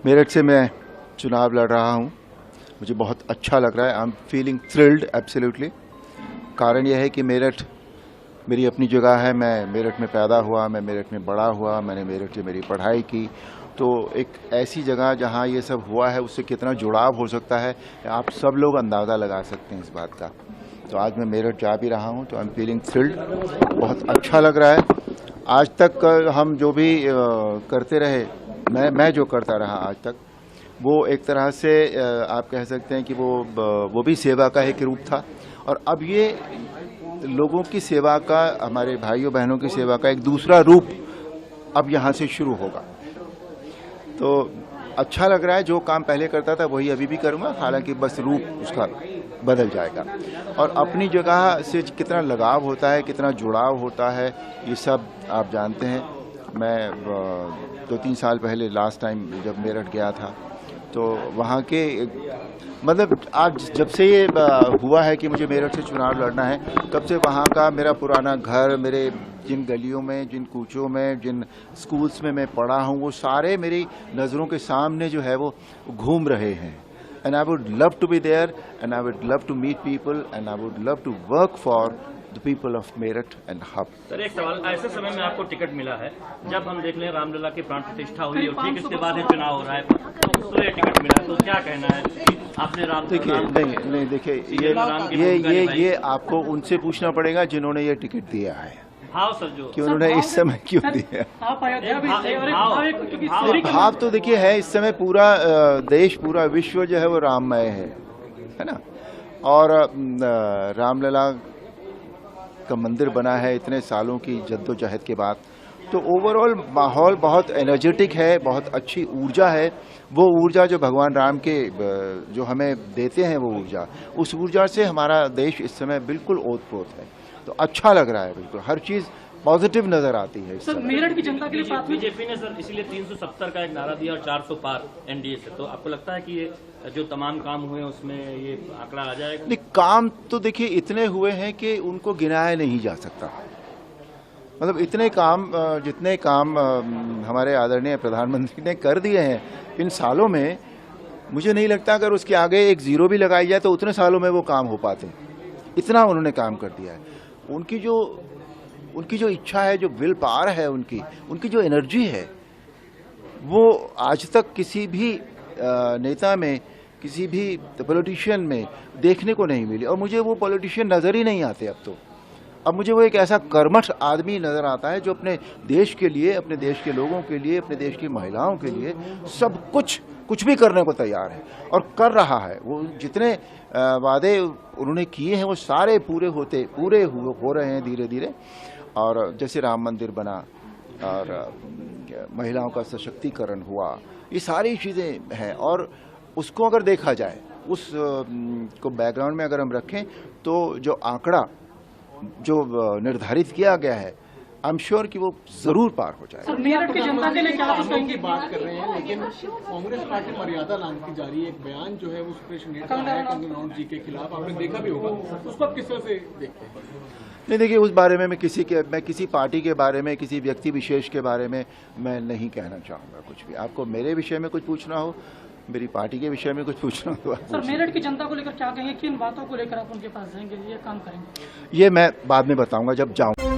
मेरठ से मैं चुनाव लड़ रहा हूँ। मुझे बहुत अच्छा लग रहा है। I am feeling thrilled absolutely. कारण यह है कि मेरठ मेरी अपनी जगह है। मैं मेरठ में पैदा हुआ, मैं मेरठ में बड़ा हुआ, मैंने मेरठ से मेरी पढ़ाई की। तो एक ऐसी जगह जहाँ ये सब हुआ है, उससे कितना जुड़ाव हो सकता है आप सब लोग अंदाज़ा लगा सकते हैं इस बात का। तो आज मैं मेरठ जा भी रहा हूँ, तो आई एम फीलिंग थ्रिल्ड। बहुत अच्छा लग रहा है। आज तक हम जो भी करते रहे, मैं जो करता रहा आज तक, वो एक तरह से आप कह सकते हैं कि वो भी सेवा का एक रूप था। और अब ये लोगों की सेवा का, हमारे भाइयों बहनों की सेवा का एक दूसरा रूप अब यहाँ से शुरू होगा। तो अच्छा लग रहा है। जो काम पहले करता था वही अभी भी करूँगा, हालांकि बस रूप उसका बदल जाएगा। और अपनी जगह से कितना लगाव होता है, कितना जुड़ाव होता है, ये सब आप जानते हैं। मैं 2-3 साल पहले लास्ट टाइम जब मेरठ गया था, तो वहाँ के मतलब आज जब से ये हुआ है कि मुझे मेरठ से चुनाव लड़ना है, तब से वहाँ का मेरा पुराना घर, मेरे जिन गलियों में, जिन कूचों में, जिन स्कूल्स में मैं पढ़ा हूँ, वो सारे मेरी नज़रों के सामने जो है वो घूम रहे हैं। And I would love to be there, and I would love to meet people, and I would love to work for the people of Meerut and Hub. Sir, एक सवाल, ऐसे समय में आपको टिकट मिला है, जब हम देख लें रामलला की प्राण प्रतिष्ठा हुई और ठीक इसके बाद ही चुनाव हो रहा है, तो उसको ये टिकट मिला, तो क्या कहना है आपने? नहीं देखिए, ये आपको उनसे पूछना पड़ेगा जिन्होंने ये टिकट दिया है। भाव सर, जो कि उन्होंने इस समय क्यों दिया। भाव तो देखिए है, इस समय पूरा देश, पूरा विश्व जो है वो राममय है ना। और रामलला का मंदिर बना है इतने सालों की जद्दोजहद के बाद। तो ओवरऑल माहौल बहुत एनर्जेटिक है, बहुत अच्छी ऊर्जा है। वो ऊर्जा जो भगवान राम के जो हमें देते हैं, वो ऊर्जा, उस ऊर्जा से हमारा देश इस समय बिल्कुल ओतप्रोत है। तो अच्छा लग रहा है, बिल्कुल हर चीज़ पॉजिटिव नजर आती है। सर, मेरठ की जनता के लिए बीजेपी ने सर इसीलिए 370 का एक नारा दिया और 400 पार एनडीए से। तो आपको लगता है कि ये जो तमाम काम हुए उसमें ये आंकड़ा आ जाएगा? नहीं, काम तो देखिए इतने हुए हैं कि उनको गिनाया नहीं जा सकता। मतलब इतने काम, जितने काम हमारे आदरणीय प्रधानमंत्री ने कर दिए हैं इन सालों में, मुझे नहीं लगता अगर उसके आगे एक जीरो भी लगाई जाए तो उतने सालों में वो काम हो पाते। इतना उन्होंने काम कर दिया है। उनकी जो इच्छा है, जो विल पावर है, उनकी जो एनर्जी है, वो आज तक किसी भी नेता में, किसी भी पॉलिटिशियन में देखने को नहीं मिली। और मुझे वो पॉलिटिशियन नज़र ही नहीं आते अब मुझे वो एक ऐसा कर्मठ आदमी नज़र आता है जो अपने देश के लिए, अपने देश के लोगों के लिए, अपने देश की महिलाओं के लिए सब कुछ भी करने को तैयार है और कर रहा है। वो जितने वादे उन्होंने किए हैं वो सारे पूरे हो रहे हैं धीरे धीरे। और जैसे राम मंदिर बना और महिलाओं का सशक्तिकरण हुआ, ये सारी चीज़ें हैं। और उसको अगर देखा जाए, उस को बैकग्राउंड में अगर हम रखें, तो जो आंकड़ा जो निर्धारित किया गया है, आई एम श्योर कि वो जरूर पार हो जाए। मेरठ की जनता के लिए क्या की बात कर रहे हैं, लेकिन कांग्रेस पार्टी मर्यादा नाम की जारी एक बयान जो है वो सुप्रीम नेता है कंगना रनौत जी के खिलाफ, आपने देखा भी होगा, उसको आप किस तरह से देखते हैं? नहीं देखिए, उस बारे में मैं किसी पार्टी के बारे में, किसी व्यक्ति विशेष के बारे में मैं नहीं कहना चाहूँगा कुछ भी। आपको मेरे विषय में कुछ पूछना हो, मेरी पार्टी के विषय में कुछ पूछना हो। सर, मेरठ की जनता को लेकर क्या कहेंगे, किन बातों को लेकर आप उनके पास जाएंगे, ये काम करेंगे? ये मैं बाद में बताऊंगा जब जाऊं।